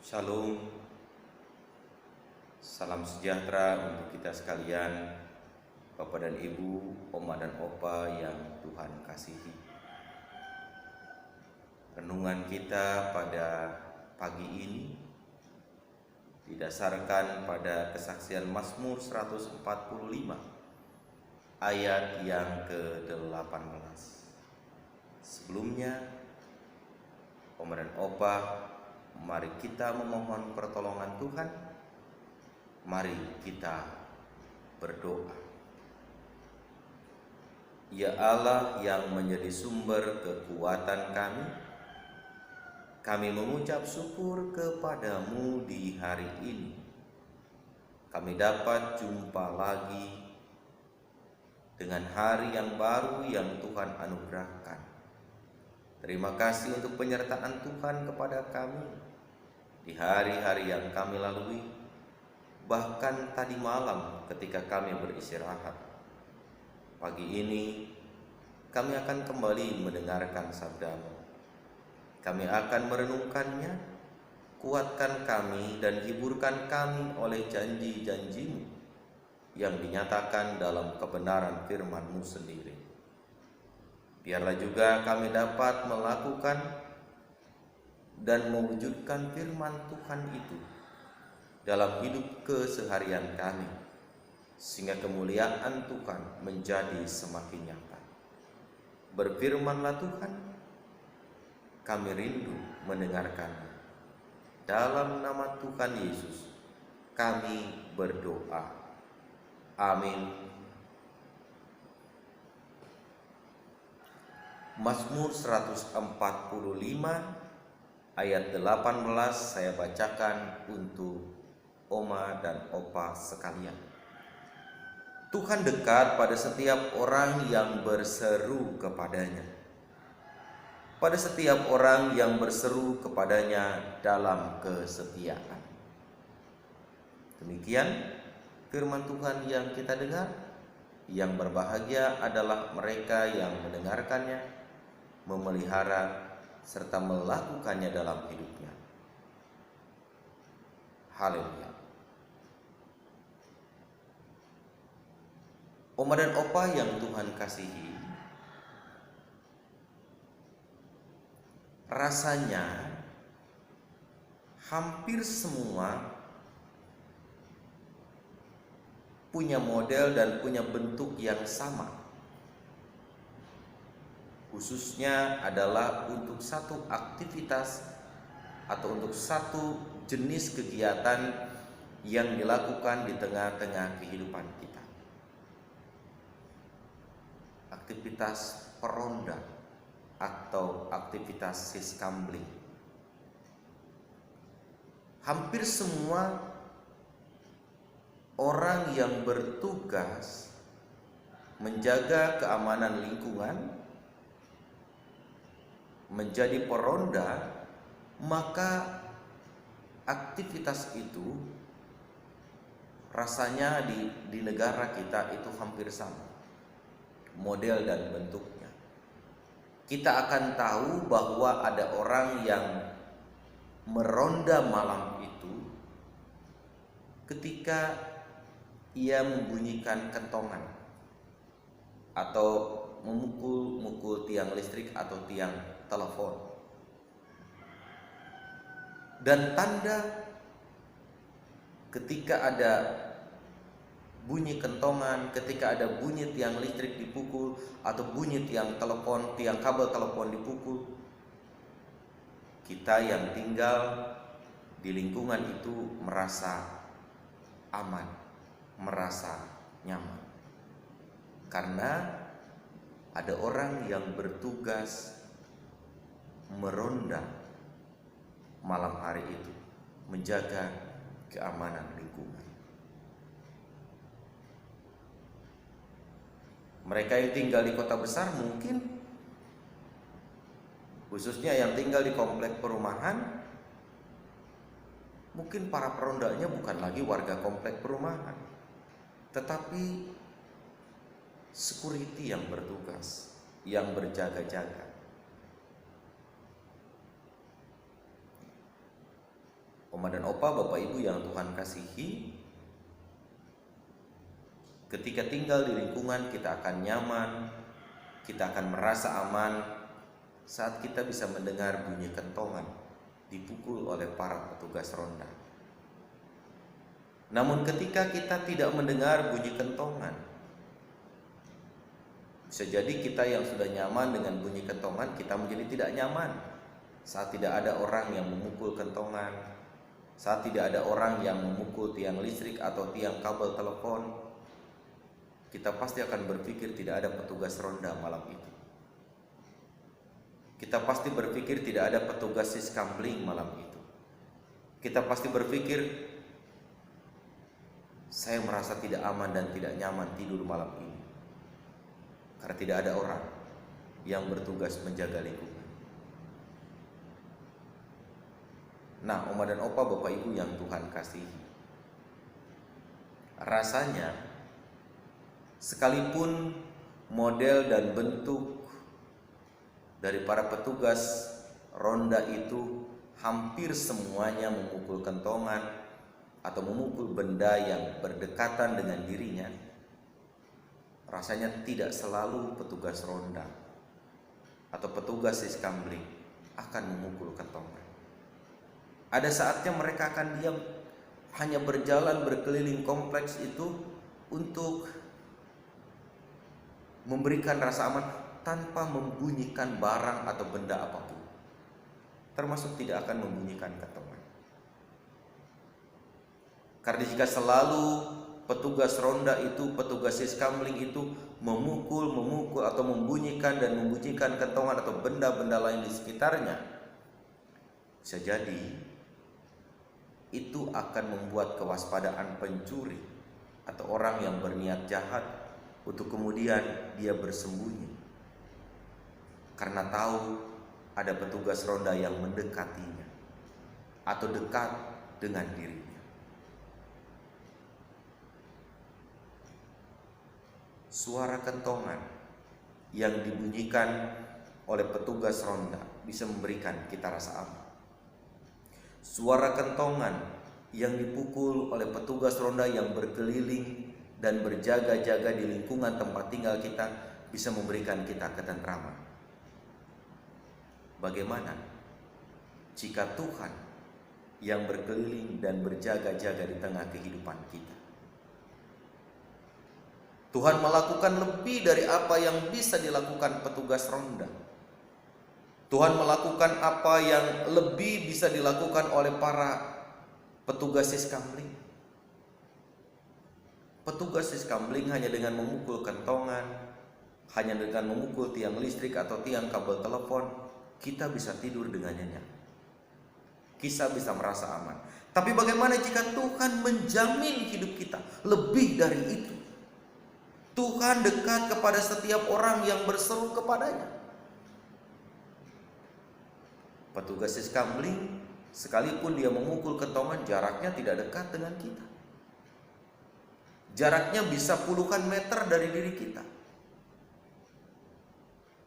Shalom, salam sejahtera untuk kita sekalian, Bapak dan Ibu, Oma dan Opa yang Tuhan kasihi. Renungan kita pada pagi ini didasarkan pada kesaksian Mazmur 145 ayat yang ke-18. Sebelumnya, Oma dan Opa, mari kita memohon pertolongan Tuhan. Mari kita berdoa. Ya Allah yang menjadi sumber kekuatan kami mengucap syukur kepadamu di hari ini. Kami dapat jumpa lagi dengan hari yang baru yang Tuhan anugerahkan. Terima kasih untuk penyertaan Tuhan kepada kami di hari-hari yang kami lalui, bahkan tadi malam ketika kami beristirahat. Pagi ini kami akan kembali mendengarkan sabda-Mu. Kami akan merenungkannya, kuatkan kami dan hiburkan kami oleh janji-janji-Mu yang dinyatakan dalam kebenaran firman-Mu sendiri. Biarlah juga kami dapat melakukan dan mewujudkan firman Tuhan itu dalam hidup keseharian kami, sehingga kemuliaan Tuhan menjadi semakin nyata. Berfirmanlah Tuhan, kami rindu mendengarkannya. Dalam nama Tuhan Yesus kami berdoa. Amin. Mazmur 145 ayat 18 saya bacakan untuk Oma dan Opa sekalian. Tuhan dekat pada setiap orang yang berseru kepadanya. Pada setiap orang yang berseru kepadanya dalam kesetiaan. Demikian firman Tuhan yang kita dengar. Yang berbahagia adalah mereka yang mendengarkannya, memelihara serta melakukannya dalam hidupnya. Haleluya. Oma dan Opa yang Tuhan kasihi, rasanya hampir semua punya model dan punya bentuk yang sama. Khususnya adalah untuk satu aktivitas atau untuk satu jenis kegiatan yang dilakukan di tengah-tengah kehidupan kita. Aktivitas peronda atau aktivitas siskambling. Hampir semua orang yang bertugas menjaga keamanan lingkungan, menjadi peronda, maka aktivitas itu rasanya di negara kita itu hampir sama model dan bentuknya. Kita akan tahu bahwa ada orang yang meronda malam itu ketika ia membunyikan kentongan atau memukul tiang listrik atau tiang telepon. Dan tanda ketika ada bunyi kentongan, ketika ada bunyi tiang listrik dipukul atau bunyi tiang telepon, tiang kabel telepon dipukul, kita yang tinggal di lingkungan itu merasa aman, merasa nyaman. Karena ada orang yang bertugas meronda malam hari itu, menjaga keamanan lingkungan. Mereka yang tinggal di kota besar mungkin, khususnya yang tinggal di komplek perumahan, mungkin para perondanya bukan lagi warga komplek perumahan, tetapi security yang bertugas, yang berjaga-jaga. Oma dan Opa, Bapak Ibu yang Tuhan kasihi, ketika tinggal di lingkungan kita akan nyaman, kita akan merasa aman saat kita bisa mendengar bunyi kentongan dipukul oleh para petugas ronda. Namun ketika kita tidak mendengar bunyi kentongan, bisa jadi kita yang sudah nyaman dengan bunyi kentongan, kita menjadi tidak nyaman saat tidak ada orang yang memukul kentongan, saat tidak ada orang yang memukul tiang listrik atau tiang kabel telepon. Kita pasti akan berpikir tidak ada petugas ronda malam itu. Kita pasti berpikir tidak ada petugas siskamling malam itu. Kita pasti berpikir, saya merasa tidak aman dan tidak nyaman tidur malam ini, karena tidak ada orang yang bertugas menjaga lingkungan. Nah, Oma dan Opa, Bapak Ibu yang Tuhan kasihi, rasanya sekalipun model dan bentuk dari para petugas ronda itu hampir semuanya memukul kentongan atau memukul benda yang berdekatan dengan dirinya, rasanya tidak selalu petugas ronda atau petugas siskamling akan memukul kentongan. Ada saatnya mereka akan diam, hanya berjalan berkeliling kompleks itu untuk memberikan rasa aman tanpa membunyikan barang atau benda apapun, termasuk tidak akan membunyikan kentongan. Karena jika selalu petugas ronda itu, petugas siskamling itu memukul atau membunyikan kentongan atau benda-benda lain di sekitarnya, bisa jadi itu akan membuat kewaspadaan pencuri atau orang yang berniat jahat untuk kemudian dia bersembunyi karena tahu ada petugas ronda yang mendekatinya atau dekat dengan dirinya. Suara kentongan yang dibunyikan oleh petugas ronda bisa memberikan kita rasa aman. Suara kentongan yang dipukul oleh petugas ronda yang berkeliling dan berjaga-jaga di lingkungan tempat tinggal kita bisa memberikan kita ketentraman. Bagaimana jika Tuhan yang berkeliling dan berjaga-jaga di tengah kehidupan kita? Tuhan melakukan lebih dari apa yang bisa dilakukan petugas ronda. Tuhan melakukan apa yang lebih bisa dilakukan oleh para petugas siskamling. Petugas siskamling hanya dengan memukul kentongan, hanya dengan memukul tiang listrik atau tiang kabel telepon, kita bisa tidur dengan nyenyak. Kita bisa merasa aman. Tapi bagaimana jika Tuhan menjamin hidup kita lebih dari itu? Tuhan dekat kepada setiap orang yang berseru kepadanya. Petugas siskamling sekalipun dia memukul kentongan, jaraknya tidak dekat dengan kita. Jaraknya bisa puluhan meter dari diri kita.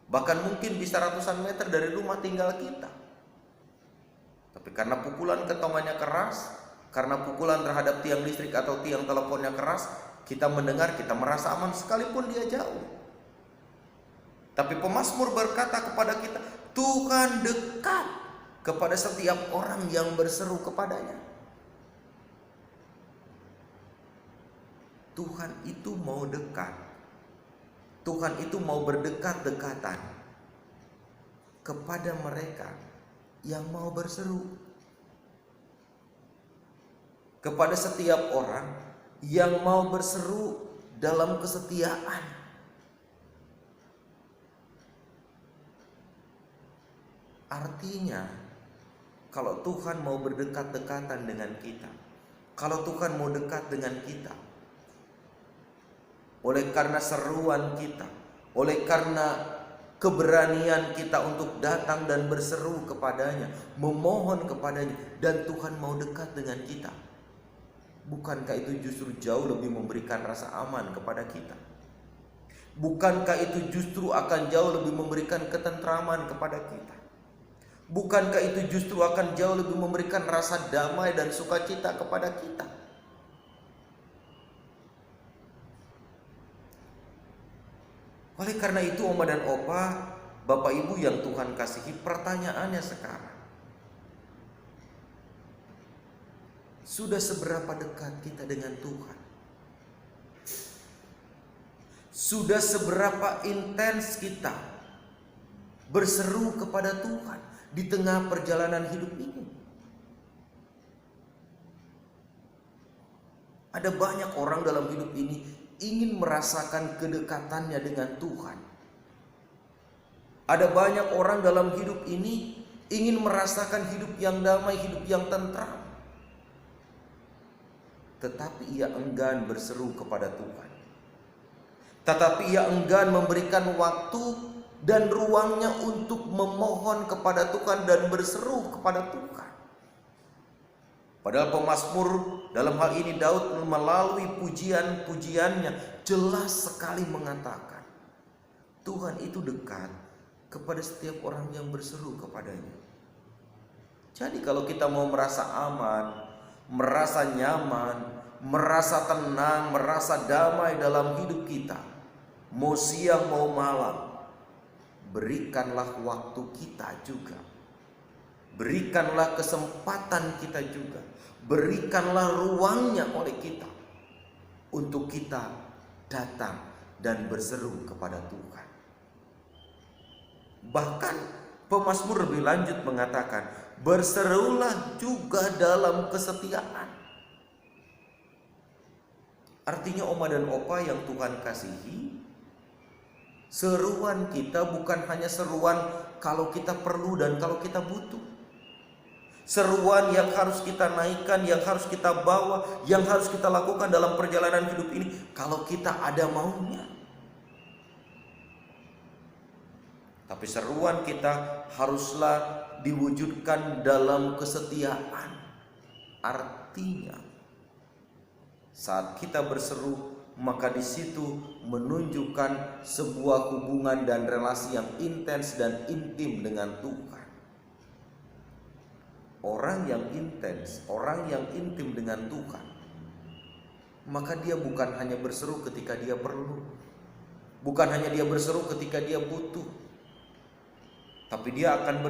Bahkan mungkin bisa ratusan meter dari rumah tinggal kita. Tapi karena pukulan kentongannya keras, karena pukulan terhadap tiang listrik atau tiang teleponnya keras, kita mendengar, kita merasa aman sekalipun dia jauh. Tapi pemazmur berkata kepada kita, Tuhan dekat kepada setiap orang yang berseru kepadanya. Tuhan itu mau dekat. Tuhan itu mau berdekat-dekatan kepada mereka yang mau berseru. Kepada setiap orang yang mau berseru dalam kesetiaan. Artinya, kalau Tuhan mau berdekat-dekatan dengan kita, kalau Tuhan mau dekat dengan kita, oleh karena seruan kita, oleh karena keberanian kita untuk datang dan berseru kepadanya, memohon kepadanya, dan Tuhan mau dekat dengan kita, bukankah itu justru jauh lebih memberikan rasa aman kepada kita? Bukankah itu justru akan jauh lebih memberikan ketentraman kepada kita? Bukankah itu justru akan jauh lebih memberikan rasa damai dan sukacita kepada kita? Oleh karena itu, Oma dan Opa, Bapak Ibu yang Tuhan kasihi, pertanyaannya sekarang, sudah seberapa dekat kita dengan Tuhan? Sudah seberapa intens kita berseru kepada Tuhan di tengah perjalanan hidup ini? Ada banyak orang dalam hidup ini ingin merasakan kedekatannya dengan Tuhan. Ada banyak orang dalam hidup ini ingin merasakan hidup yang damai, hidup yang tentram. Tetapi ia enggan berseru kepada Tuhan. Tetapi ia enggan memberikan waktu dan ruangnya untuk memohon kepada Tuhan dan berseru kepada Tuhan. Padahal pemazmur dalam hal ini Daud melalui pujian-pujiannya jelas sekali mengatakan Tuhan itu dekat kepada setiap orang yang berseru kepadanya. Jadi kalau kita mau merasa aman, merasa nyaman, merasa tenang, merasa damai dalam hidup kita, mau siang mau malam, berikanlah waktu kita juga. Berikanlah kesempatan kita juga. Berikanlah ruangnya oleh kita untuk kita datang dan berseru kepada Tuhan. Bahkan pemazmur lebih lanjut mengatakan, berserulah juga dalam kesetiaan. Artinya Oma dan Opa yang Tuhan kasihi, seruan kita bukan hanya seruan kalau kita perlu dan kalau kita butuh. Seruan yang harus kita naikkan, yang harus kita bawa, yang harus kita lakukan dalam perjalanan hidup ini kalau kita ada maunya. Tapi seruan kita haruslah diwujudkan dalam kesetiaan. Artinya saat kita berseru, maka di situ menunjukkan sebuah hubungan dan relasi yang intens dan intim dengan Tuhan. Orang yang intens, orang yang intim dengan Tuhan, maka dia bukan hanya berseru ketika dia perlu, bukan hanya dia berseru ketika dia butuh, tapi dia akan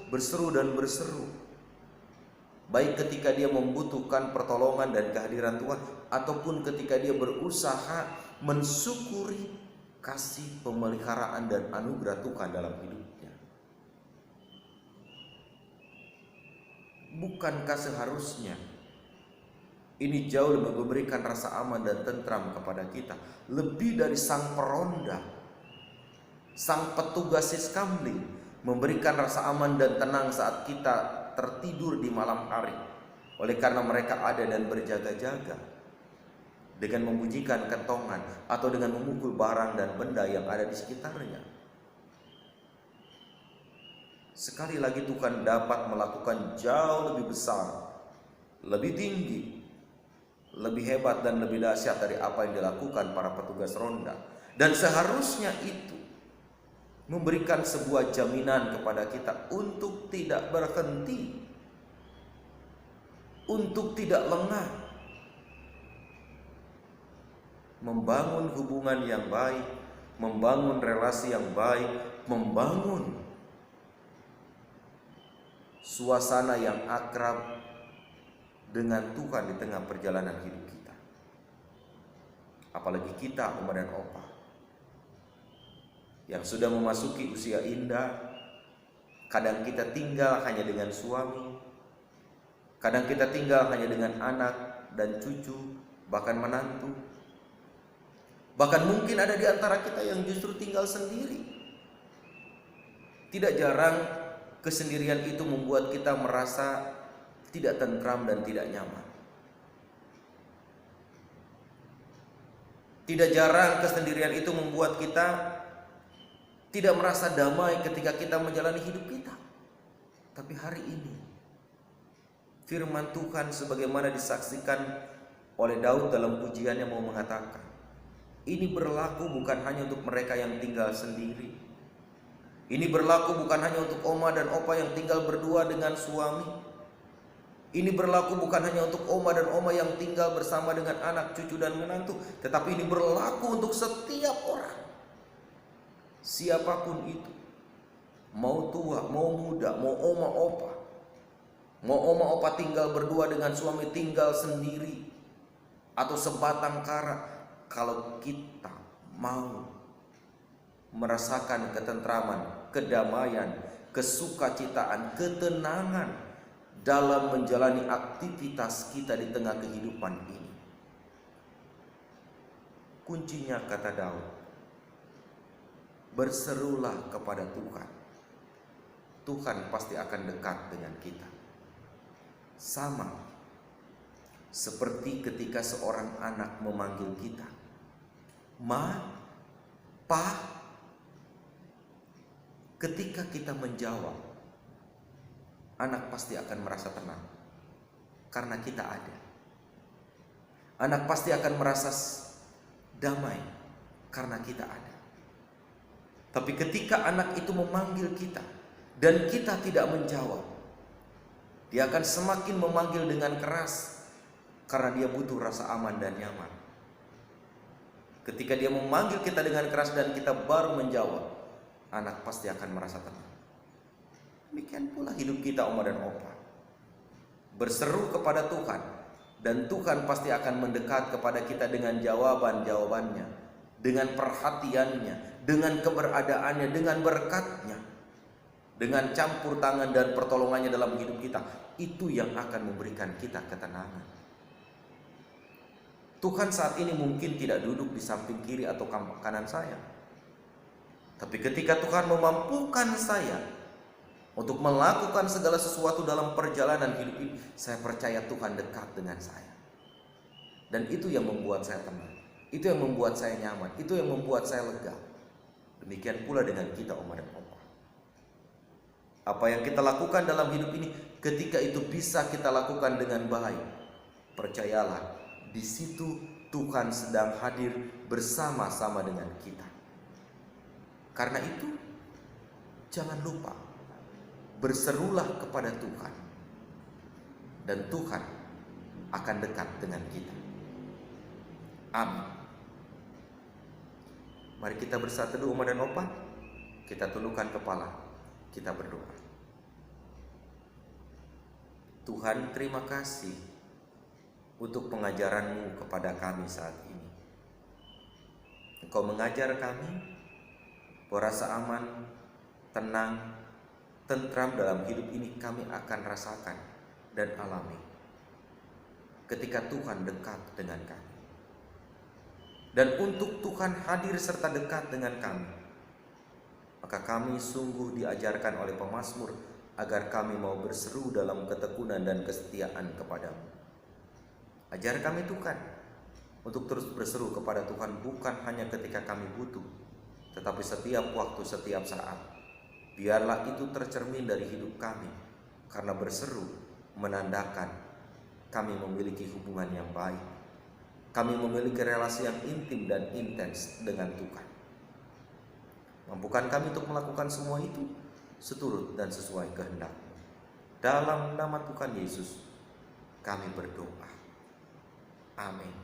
berseru dan berseru, baik ketika dia membutuhkan pertolongan dan kehadiran Tuhan, ataupun ketika dia berusaha mensyukuri kasih pemeliharaan dan anugerah Tuhan dalam hidupnya. Bukankah seharusnya ini jauh lebih memberikan rasa aman dan tentram kepada kita, lebih dari sang peronda, sang petugas siskamling, memberikan rasa aman dan tenang saat kita tertidur di malam hari, oleh karena mereka ada dan berjaga-jaga dengan membunyikan kentongan atau dengan memukul barang dan benda yang ada di sekitarnya. Sekali lagi Tuhan dapat melakukan jauh lebih besar, lebih tinggi, lebih hebat dan lebih dahsyat dari apa yang dilakukan para petugas ronda. Dan seharusnya itu memberikan sebuah jaminan kepada kita untuk tidak berhenti, untuk tidak lengah, membangun hubungan yang baik, membangun relasi yang baik, membangun suasana yang akrab dengan Tuhan di tengah perjalanan hidup kita. Apalagi kita, Oma dan Opa, yang sudah memasuki usia indah. Kadang kita tinggal hanya dengan suami, kadang kita tinggal hanya dengan anak dan cucu, bahkan menantu. Bahkan mungkin ada di antara kita yang justru tinggal sendiri. Tidak jarang kesendirian itu membuat kita merasa tidak tentram dan tidak nyaman. Tidak jarang kesendirian itu membuat kita tidak merasa damai ketika kita menjalani hidup kita. Tapi hari ini firman Tuhan sebagaimana disaksikan oleh Daud dalam pujiannya mau mengatakan, ini berlaku bukan hanya untuk mereka yang tinggal sendiri. Ini berlaku bukan hanya untuk oma dan opa yang tinggal berdua dengan suami. Ini berlaku bukan hanya untuk oma dan oma yang tinggal bersama dengan anak, cucu, dan menantu. Tetapi ini berlaku untuk setiap orang. Siapapun itu. Mau tua, mau muda, mau oma opa. Mau oma opa tinggal berdua dengan suami, tinggal sendiri, atau sebatang kara. Kalau kita mau merasakan ketentraman, kedamaian, kesukacitaan, ketenangan dalam menjalani aktivitas kita di tengah kehidupan ini, kuncinya kata Daud, berserulah kepada Tuhan. Tuhan pasti akan dekat dengan kita. Sama seperti ketika seorang anak memanggil kita, Ma, Pa. Ketika kita menjawab, anak pasti akan merasa tenang karena kita ada. Anak pasti akan merasa damai karena kita ada. Tapi ketika anak itu memanggil kita dan kita tidak menjawab, dia akan semakin memanggil dengan keras karena dia butuh rasa aman dan nyaman. Ketika dia memanggil kita dengan keras dan kita baru menjawab, anak pasti akan merasa tenang. Demikian pula hidup kita, oma dan opa. Berseru kepada Tuhan, dan Tuhan pasti akan mendekat kepada kita dengan jawaban-jawabannya, dengan perhatiannya, dengan keberadaannya, dengan berkatnya, dengan campur tangan dan pertolongannya dalam hidup kita. Itu yang akan memberikan kita ketenangan. Tuhan saat ini mungkin tidak duduk di samping kiri atau kanan saya. Tapi ketika Tuhan memampukan saya untuk melakukan segala sesuatu dalam perjalanan hidup ini, saya percaya Tuhan dekat dengan saya. Dan itu yang membuat saya tenang. Itu yang membuat saya nyaman. Itu yang membuat saya lega. Demikian pula dengan kita, oma dan opa. Apa yang kita lakukan dalam hidup ini, ketika itu bisa kita lakukan dengan baik, percayalah, di situ Tuhan sedang hadir bersama-sama dengan kita. Karena itu, jangan lupa, berserulah kepada Tuhan, dan Tuhan akan dekat dengan kita. Amin. Mari kita bersatu teduh, oma dan opa. Kita tundukkan kepala, kita berdoa. Tuhan, terima kasih untuk pengajaran-Mu kepada kami saat ini. Engkau mengajar kami rasa aman, tenang, tentram dalam hidup ini kami akan rasakan dan alami ketika Tuhan dekat dengan kami. Dan untuk Tuhan hadir serta dekat dengan kami, maka kami sungguh diajarkan oleh pemazmur agar kami mau berseru dalam ketekunan dan kesetiaan kepadamu. Ajar kami Tuhan untuk terus berseru kepada Tuhan bukan hanya ketika kami butuh, tetapi setiap waktu, setiap saat. Biarlah itu tercermin dari hidup kami, karena berseru menandakan kami memiliki hubungan yang baik. Kami memiliki relasi yang intim dan intens dengan Tuhan. Mampukan kami untuk melakukan semua itu seturut dan sesuai kehendak. Dalam nama Tuhan Yesus kami berdoa. Amin.